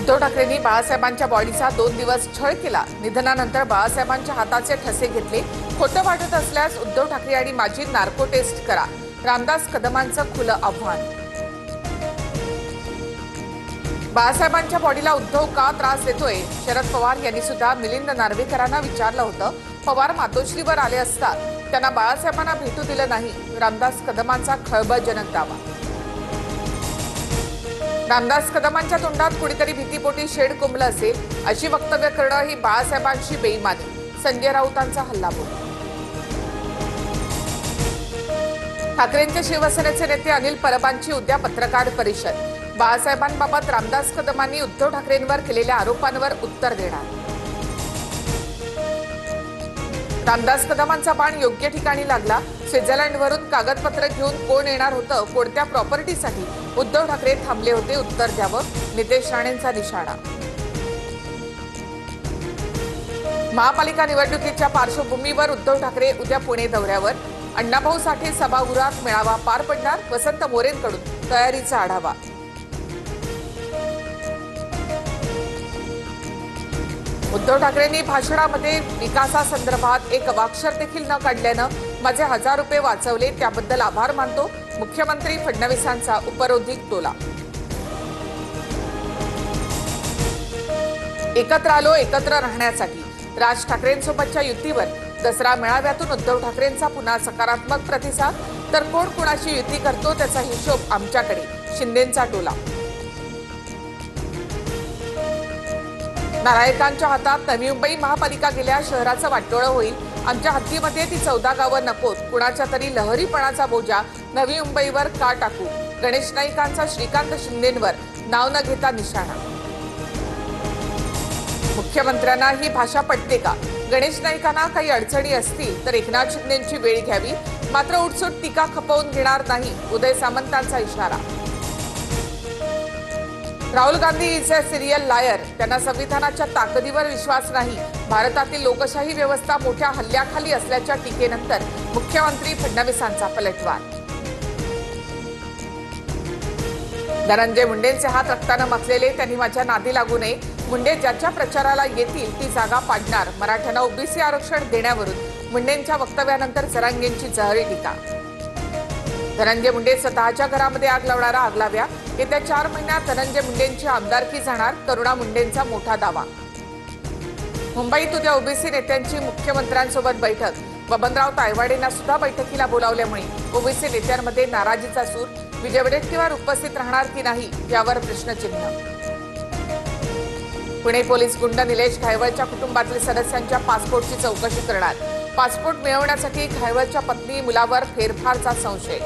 उद्धव ठाकरेंनी बाळासाहेबांच्या बॉडीचा 2 दिवस छळ केला। निधनानंतर बाळासाहेबांच्या हाताचे ठसे घेतले। खोटं वाटत असल्यास उद्धव ठाकरे आणि माझी नार्को टेस्ट करा। रामदास कदमांचं खुलं आव्हान। बाळासाहेबांच्या बॉडीला उद्धव का त्रास देतोय? शरद पवार यांनी सुद्धा मिलिंद नार्वेकरांना विचारलं होतं। पवार मातोश्रीवर आले असता त्यांना बाळासाहेबांना भेटू दिलं नाही। रामदास कदमांचा खळबळजनक दावा। रामदास कदमांच्या तोंडात कुणीतरी भीतीपोटी शेड कोंबलं असेल अशी वक्तव्य करणं ही बाळासाहेबांची बेईमानी। संजय राऊतांचा हल्लाबोल। ठाकरेंचे शिवसेनेचे नेते अनिल परबांची उद्या पत्रकार परिषद। बाळासाहेबांबाबत रामदास कदमांनी उद्धव ठाकरेंवर केलेल्या आरोपांवर उत्तर देणार। रामदास कदमांचा बाण योग्य ठिकाणी लागला। स्वित्झर्लंडवरून कागदपत्र घेऊन कोण येणार होतं, कोणत्या प्रॉपर्टीसाठी उद्धव ठाकरे थांबले होते, उत्तर द्यावं। नितेश राणेंचा निशाणा। महापालिका निवडणुकीच्या पार्श्वभूमीवर उद्धव ठाकरे उद्या पुणे दौऱ्यावर। अण्णाभाऊ साठे सभागृहात मेळावा पार पडणार। वसंत मोरेंकडून तयारीचा आढावा। उद्धव ठाकरेंनी भाषणामध्ये विकासासंदर्भात एक वाक्शर देखील न काढल्यानं माझे 1000 रुपये वाचवले, त्याबद्दल आभार मानतो। मुख्यमंत्री फडणवीसांचा उपरोधिक टोला। एकत्र आलो एकत्र राहण्यासाठी। राज ठाकरेंसोबतच्या युतीवर दसरा मेळाव्यातून उद्धव ठाकरेंचा पुन्हा सकारात्मक प्रतिसाद। तर कोण कुणाशी युती करतो त्याचा हिशोब आमच्याकडे, शिंदेंचा टोला। नारायकांच्या हातात नवी मुंबई महापालिका गेल्या शहराचं वाटोळं होईल। आमच्या हद्दीमध्ये ती 14 गावं नकोत। कुणाच्या तरी लहरीपणाचा बोजा नवी मुंबईवर का टाकू? गणेश नाईकांचा श्रीकांत शिंदेंवर नाव न घेता निशाणा। मुख्यमंत्र्यांना ही भाषा पटते का? गणेश नाईकांना काही अडचणी असतील तर एकनाथ शिंदेंची वेळ घ्यावी, मात्र उठसूट टीका खपवून घेणार नाही। उदय सामंतांचा इशारा। Rahul Gandhi is a serial लायर। त्यांना संविधानाच्या ताकदीवर विश्वास नाही। भारतातील लोकशाही व्यवस्था मोठ्या हल्ल्याखाली असल्याच्या टीकेनंतर मुख्यमंत्री फडणवीसांचा पलटवार। धनंजय मुंडेंचे हात रक्तानं माखलेले, त्यांनी माझ्या नादी लागू नये। मुंडे ज्याच्या प्रचाराला येतील ती जागा पाडणार। मराठ्यांना ओबीसी आरक्षण देण्यावरून मुंडेंच्या वक्तव्यानंतर जरांगेंची जहरी टीका। धनंजय मुंडे स्वतःच्या घरामध्ये आग लावणारा आग लाव्या। येत्या 4 महिन्यात धनंजय मुंडेंची आमदारकी जाणार, करुणा मुंडेंचा मोठा दावा। मुंबईत उद्या ओबीसी नेत्यांची मुख्यमंत्र्यांसोबत बैठक। बबनराव तायवाडेंना सुद्धा बैठकीला बोलावल्यामुळे ओबीसी नेत्यांमध्ये नाराजीचा सूर। विजय वडेट्टीवार उपस्थित राहणार की नाही यावर प्रश्नचिन्ह। पुणे पोलीस गुंड निलेश घायवळच्या कुटुंबातील सदस्यांच्या पासपोर्टची चौकशी करणार। पासपोर्ट मिळवण्यासाठी घायवळच्या पत्नी मुलावर फेरफारचा संशय।